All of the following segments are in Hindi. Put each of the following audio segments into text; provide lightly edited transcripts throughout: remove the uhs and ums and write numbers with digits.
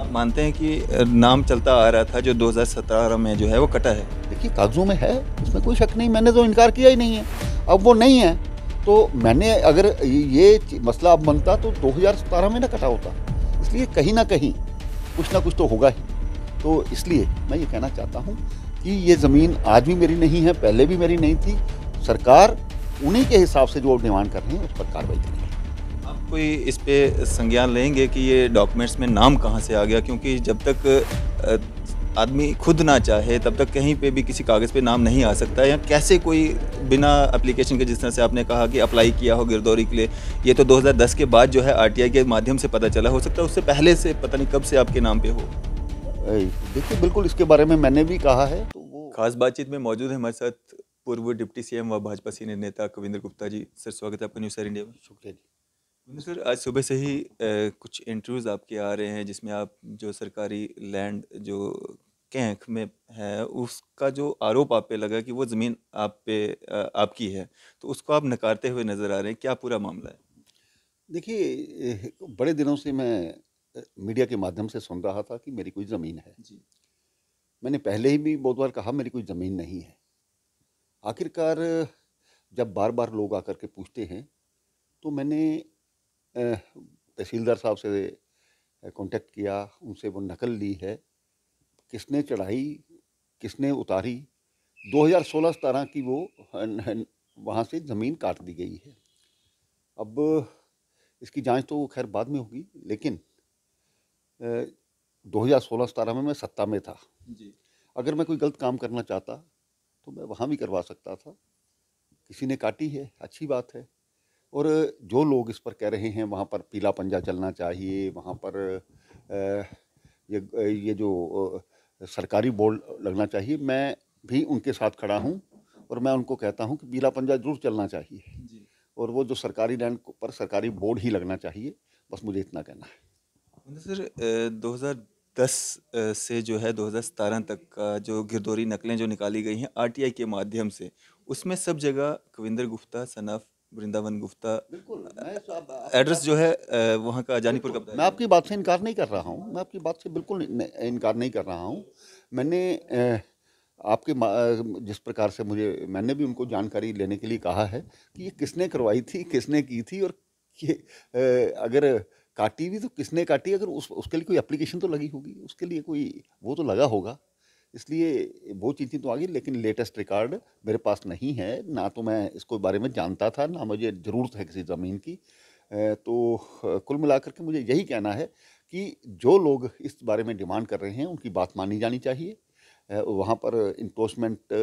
आप मानते हैं कि नाम चलता आ रहा था जो 2017 में जो है वो कटा है? देखिए कागज़ों में है, इसमें कोई शक नहीं, मैंने तो इनकार किया ही नहीं है। अब वो नहीं है, तो मैंने अगर ये मसला अब बनता तो 2017 में ना कटा होता। इसलिए कहीं न कहीं कुछ ना कुछ तो होगा ही। तो इसलिए मैं ये कहना चाहता हूँ कि ये ज़मीन आज भी मेरी नहीं है, पहले भी मेरी नहीं थी। सरकार उन्हीं के हिसाब से जो डिमांड कर रहे हैं उस पर कार्रवाई करेगी। आप कोई इस पे संज्ञान लेंगे कि ये डॉक्यूमेंट्स में नाम कहाँ से आ गया? क्योंकि जब तक आदमी खुद ना चाहे तब तक कहीं पे भी किसी कागज़ पे नाम नहीं आ सकता, या कैसे कोई बिना एप्लीकेशन के, जिस तरह से आपने कहा कि अप्लाई किया हो गिरदौरी के लिए, ये तो 2010 के बाद जो है आरटीआई के माध्यम से पता चला, हो सकता है उससे पहले से पता नहीं कब से आपके नाम पे हो। देखिए बिल्कुल इसके बारे में मैंने भी कहा है, तो वो खास बातचीत में मौजूद है हमारे साथ पूर्व डिप्टी सीएम व भाजपा सीनियर नेता कविंद्र गुप्ता जी। सर, स्वागत है आपका न्यूज़ सर इंडिया में। शुक्रिया जी। सर, आज सुबह से ही कुछ इंटरव्यूज़ आपके आ रहे हैं जिसमें आप जो सरकारी लैंड जो कैंख में है उसका जो आरोप आप पे लगा कि वो ज़मीन आप पे आपकी है, तो उसको आप नकारते हुए नज़र आ रहे हैं, क्या पूरा मामला है? देखिए बड़े दिनों से मैं मीडिया के माध्यम से सुन रहा था कि मेरी कोई ज़मीन है। जी। मैंने पहले ही भी बहुत बार कहा मेरी कोई ज़मीन नहीं है। आखिरकार जब बार बार लोग आकर के पूछते हैं तो मैंने तहसीलदार साहब से कांटेक्ट किया, उनसे वो नकल ली है, किसने चढ़ाई, किसने उतारी। 2016-17 की वो वहाँ से ज़मीन काट दी गई है। अब इसकी जांच तो खैर बाद में होगी, लेकिन 2016-17 में मैं सत्ता में था। जी। अगर मैं कोई गलत काम करना चाहता तो मैं वहाँ भी करवा सकता था। किसी ने काटी है, अच्छी बात है। और जो लोग इस पर कह रहे हैं वहाँ पर पीला पंजा चलना चाहिए, वहाँ पर ये जो सरकारी बोर्ड लगना चाहिए, मैं भी उनके साथ खड़ा हूँ और मैं उनको कहता हूँ कि पीला पंजा जरूर चलना चाहिए जी। और वो जो सरकारी लैंड पर सरकारी बोर्ड ही लगना चाहिए। बस मुझे इतना कहना है। सर, 2010 से जो है 2017 तक का जो गिरदौरी नकलें जो निकाली गई हैं आरटीआई के माध्यम से, उसमें सब जगह कविंद्र गुप्ता सन ऑफ वृंदावन गुप्ता बिल्कुल, मैं आपकी एड्रेस बात जो है वहाँ का जानीपुर का बिल्कुल बताया मैं गया आपकी बात से इनकार नहीं कर रहा हूँ, मैं आपकी बात से बिल्कुल इनकार नहीं कर रहा हूँ। मैंने जिस प्रकार से मैंने भी उनको जानकारी लेने के लिए कहा है कि ये किसने करवाई थी, किसने की थी, और ये अगर काटी भी तो किसने काटी, अगर उसके लिए कोई एप्लीकेशन तो लगी होगी, उसके लिए कोई वो तो लगा होगा। इसलिए वो चीज़ें तो आ गई, लेकिन लेटेस्ट रिकॉर्ड मेरे पास नहीं है, ना तो मैं इसको बारे में जानता था, ना मुझे ज़रूरत है किसी ज़मीन की। तो कुल मिलाकर के मुझे यही कहना है कि जो लोग इस बारे में डिमांड कर रहे हैं उनकी बात मानी जानी चाहिए। वहाँ पर इंक्रोचमेंट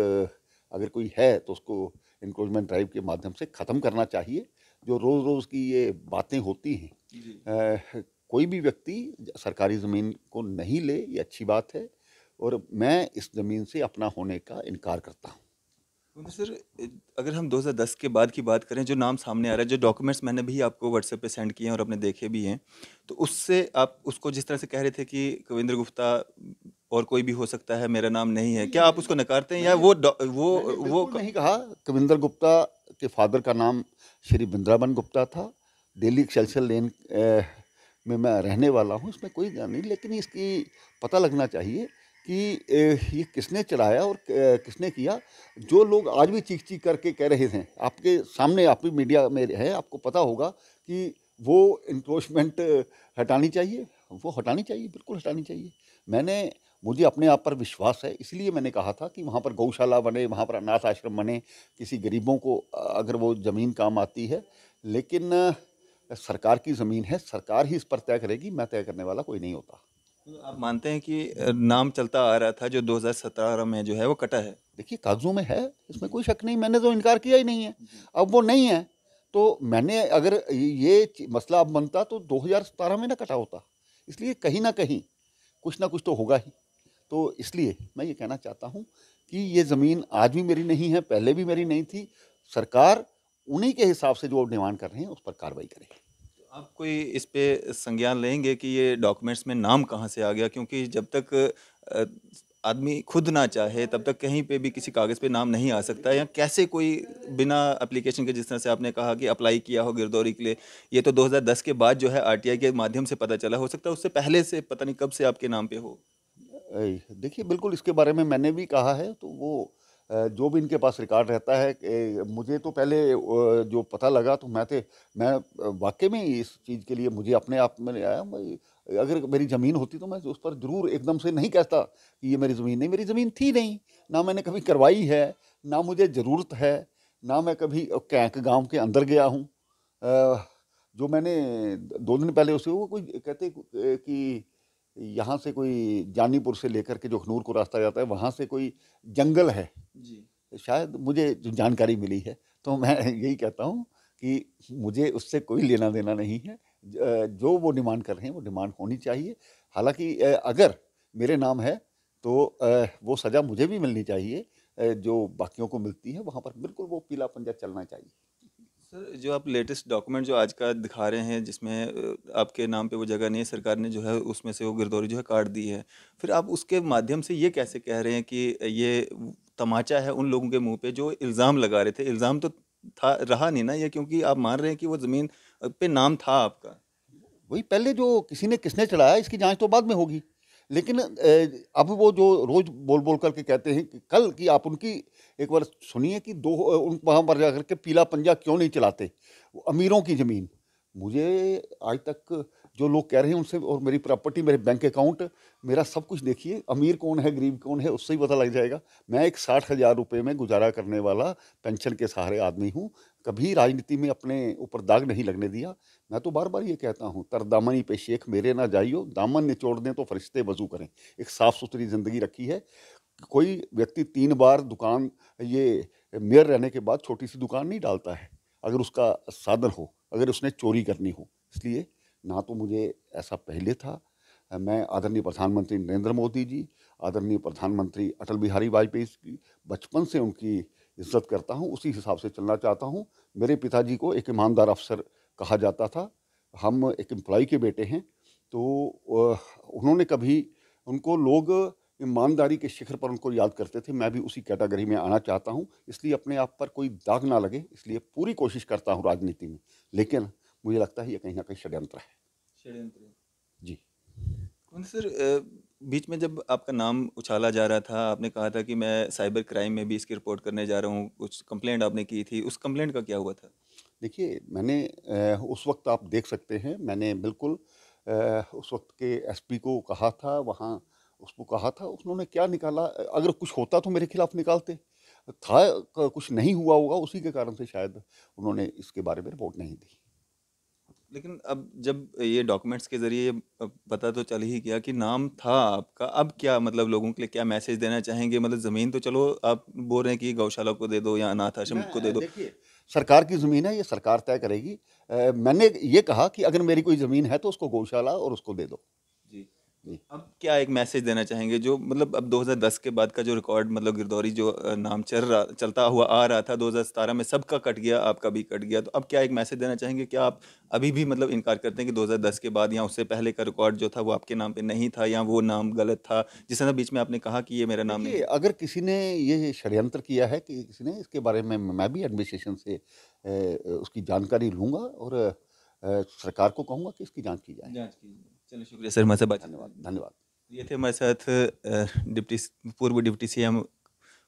अगर कोई है तो उसको इंक्रोचमेंट ड्राइव के माध्यम से ख़त्म करना चाहिए। जो रोज़ रोज़ की ये बातें होती हैं, जी। कोई भी व्यक्ति सरकारी ज़मीन को नहीं ले, ये अच्छी बात है, और मैं इस ज़मीन से अपना होने का इनकार करता हूँ। सर, अगर हम 2010 के बाद की बात करें, जो नाम सामने आ रहा है, जो डॉक्यूमेंट्स मैंने भी आपको व्हाट्सएप पे सेंड किए हैं और आपने देखे भी हैं, तो उससे आप उसको जिस तरह से कह रहे थे कि कविंद्र गुप्ता और कोई भी हो सकता है, मेरा नाम नहीं है, क्या आप उसको नकारते हैं, या मैंने मैंने वो बिल्कुल नहीं कहा। कविंदर गुप्ता के फादर का नाम श्री वृंदावन गुप्ता था। दिल्ली एक्सेलसियर लेन में मैं रहने वाला हूँ, इसमें कोई जान नहीं, लेकिन इसकी पता लगना चाहिए कि ये किसने चढ़ाया और किसने किया। जो लोग आज भी चीख चीख करके कह रहे थे, आपके सामने, आप भी मीडिया में है, आपको पता होगा कि वो इंक्रोचमेंट हटानी चाहिए, वो हटानी चाहिए, बिल्कुल हटानी चाहिए। मुझे अपने आप पर विश्वास है, इसलिए मैंने कहा था कि वहाँ पर गौशाला बने, वहाँ पर अनाथ आश्रम बने, किसी गरीबों को अगर वो ज़मीन काम आती है। लेकिन सरकार की ज़मीन है, सरकार ही इस पर तय करेगी, मैं तय करने वाला कोई नहीं होता। तो आप मानते हैं कि नाम चलता आ रहा था जो 2017 में जो है वो कटा है? देखिए कागज़ों में है, इसमें जी। कोई शक नहीं, मैंने तो इनकार किया ही नहीं है। जी। अब वो नहीं है, तो मैंने अगर ये मसला अब बनता तो 2017 में ना कटा होता। इसलिए कहीं ना कहीं कुछ ना कुछ तो होगा ही। तो इसलिए मैं ये कहना चाहता हूँ कि ये ज़मीन आज भी मेरी नहीं है, पहले भी मेरी नहीं थी। सरकार उन्हीं के हिसाब से जो डिमांड कर रहे हैं उस पर कार्रवाई करेगी। तो आप कोई इस पे संज्ञान लेंगे कि ये डॉक्यूमेंट्स में नाम कहाँ से आ गया? क्योंकि जब तक आदमी खुद ना चाहे तब तक कहीं पे भी किसी कागज़ पे नाम नहीं आ सकता, या कैसे कोई बिना एप्लीकेशन के, जिस तरह से आपने कहा कि अप्लाई किया हो गिरदौरी के लिए, ये तो 2010 के बाद जो है आरटीआई के माध्यम से पता चला, हो सकता है उससे पहले से पता नहीं कब से आपके नाम पे हो। देखिए बिल्कुल इसके बारे में मैंने भी कहा है, तो वो जो भी इनके पास रिकॉर्ड रहता है, मुझे तो पहले जो पता लगा तो मैं वाकई में इस चीज़ के लिए मुझे अपने आप में आया। अगर मेरी ज़मीन होती तो मैं उस पर ज़रूर एकदम से नहीं कहता कि ये मेरी ज़मीन नहीं, मेरी ज़मीन थी नहीं, ना मैंने कभी करवाई है, ना मुझे ज़रूरत है, ना मैं कभी कैंक गांव के अंदर गया हूँ। जो मैंने 2 दिन पहले उसे वो कोई कहते कि यहाँ से कोई जानीपुर से लेकर के जो अखनूर को रास्ता जाता है, वहाँ से कोई जंगल है, जी। शायद मुझे जो जानकारी मिली है, तो मैं यही कहता हूँ कि मुझे उससे कोई लेना देना नहीं है। जो वो डिमांड कर रहे हैं वो डिमांड होनी चाहिए। हालांकि अगर मेरे नाम है तो वो सज़ा मुझे भी मिलनी चाहिए, जो बाकियों को मिलती है, वहाँ पर बिल्कुल वो पीला पंजा चलना चाहिए। सर, जो आप लेटेस्ट डॉक्यूमेंट जो आज का दिखा रहे हैं, जिसमें आपके नाम पे वो जगह नहीं है, सरकार ने जो है उसमें से वो गिरदौरी जो है काट दी है, फिर आप उसके माध्यम से ये कैसे कह रहे हैं कि ये तमाचा है उन लोगों के मुंह पे जो इल्ज़ाम लगा रहे थे? इल्ज़ाम तो था, रहा नहीं ना ये, क्योंकि आप मान रहे हैं कि वो ज़मीन पे नाम था आपका। वही पहले जो किसी ने किसने चढ़ाया इसकी जांच तो बाद में होगी, लेकिन अब वो जो रोज बोल बोल करके कहते हैं कि कल की आप उनकी एक बार सुनिए कि उन वहाँ पर जाकर के पीला पंजा क्यों नहीं चलाते, वो अमीरों की ज़मीन। मुझे आज तक जो लोग कह रहे हैं उनसे, और मेरी प्रॉपर्टी, मेरे बैंक अकाउंट, मेरा सब कुछ देखिए, अमीर कौन है गरीब कौन है उससे ही पता लग जाएगा। मैं एक 60,000 रुपये में गुजारा करने वाला पेंशन के सहारे आदमी हूँ, कभी राजनीति में अपने ऊपर दाग नहीं लगने दिया। मैं तो बार बार ये कहता हूँ, तरदामनी पे शेख मेरे ना जाइयो, दामन निचोड़ दें तो फरिश्ते वजू करें। एक साफ़ सुथरी ज़िंदगी रखी है। कोई व्यक्ति 3 बार दुकान, ये मेयर रहने के बाद छोटी सी दुकान नहीं डालता है अगर उसका साधन हो, अगर उसने चोरी करनी हो। इसलिए ना तो मुझे ऐसा पहले था। मैं आदरणीय प्रधानमंत्री नरेंद्र मोदी जी, आदरणीय प्रधानमंत्री अटल बिहारी वाजपेयी की बचपन से उनकी इज्जत करता हूँ, उसी हिसाब से चलना चाहता हूँ। मेरे पिताजी को एक ईमानदार अफसर कहा जाता था, हम एक एम्प्लॉय के बेटे हैं, तो उन्होंने कभी, उनको लोग ईमानदारी के शिखर पर उनको याद करते थे। मैं भी उसी कैटेगरी में आना चाहता हूँ, इसलिए अपने आप पर कोई दाग ना लगे, इसलिए पूरी कोशिश करता हूँ राजनीति में। लेकिन मुझे लगता है ये कहीं ना कहीं षड्यंत्र है। षड्यंत्र। जी। कौन सर, बीच में जब आपका नाम उछाला जा रहा था, आपने कहा था कि मैं साइबर क्राइम में भी इसकी रिपोर्ट करने जा रहा हूँ, कुछ कंप्लेंट आपने की थी, उस कंप्लेंट का क्या हुआ था? देखिए मैंने उस वक्त आप देख सकते हैं, मैंने बिल्कुल उस वक्त के एसपी को कहा था, वहाँ उसको कहा था, उन्होंने क्या निकाला, अगर कुछ होता तो मेरे खिलाफ निकालते। था कुछ नहीं हुआ होगा, उसी के कारण से शायद उन्होंने इसके बारे में रिपोर्ट नहीं दी। लेकिन अब जब ये डॉक्यूमेंट्स के ज़रिए पता तो चल ही गया कि नाम था आपका, अब क्या मतलब लोगों के लिए क्या मैसेज देना चाहेंगे? मतलब ज़मीन तो चलो आप बोल रहे हैं कि गौशाला को दे दो या अनाथ आश्रम को दे मैं दो। देखिए, सरकार की ज़मीन है, ये सरकार तय करेगी। मैंने ये कहा कि अगर मेरी कोई ज़मीन है तो उसको गौशाला और उसको दे दो। जी। जी। अब क्या एक मैसेज देना चाहेंगे, जो मतलब अब 2010 के बाद का जो रिकॉर्ड, मतलब गिरदौरी जो नाम चलता हुआ आ रहा था, 2017 में सबका कट गया, आपका भी कट गया, तो अब क्या एक मैसेज देना चाहेंगे? क्या आप अभी भी मतलब इनकार करते हैं कि 2010 के बाद या उससे पहले का रिकॉर्ड जो था वो आपके नाम पे नहीं था, या वो नाम गलत था, जिस तरह बीच में आपने कहा कि ये मेरा नाम नहीं देखिए, है? अगर किसी ने ये षड्यंत्र किया है, कि किसी ने, इसके बारे में मैं भी एडमिनिस्ट्रेशन से उसकी जानकारी लूँगा, और सरकार को कहूँगा कि इसकी जाँच की जाए। जांच कीजिए। चलिए, शुक्रिया सर, हमारे साथ बातचीत धन्यवाद, करने के लिए। धन्यवाद। ये थे हमारे साथ पूर्व डिप्टी सीएम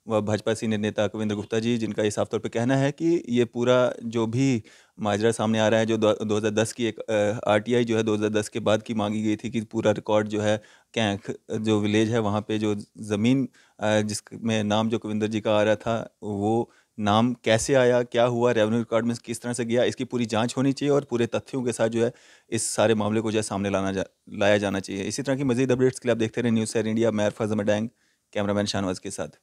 व भाजपा सीनियर नेता कविंद्र गुप्ता जी, जिनका ये साफ तौर पे कहना है कि ये पूरा जो भी माजरा सामने आ रहा है, जो 2010 की एक आरटीआई जो है 2010 के बाद की मांगी गई थी, कि पूरा रिकॉर्ड जो है कैंख जो विलेज है वहाँ पे जो ज़मीन जिसमें नाम जो कविंद्र जी का आ रहा था, वो नाम कैसे आया, क्या हुआ, रेवेन्यू रिकॉर्ड में किस तरह से गया, इसकी पूरी जांच होनी चाहिए, और पूरे तथ्यों के साथ जो है इस सारे मामले को जो है सामने लाया जाना चाहिए। इसी तरह की मजीद अपडेट्स के लिए आप देखते रहे न्यूज़ शेयर इंडिया। मैं अरफाज अहमद डैंग, कैमरामैन शाहनवाज के साथ।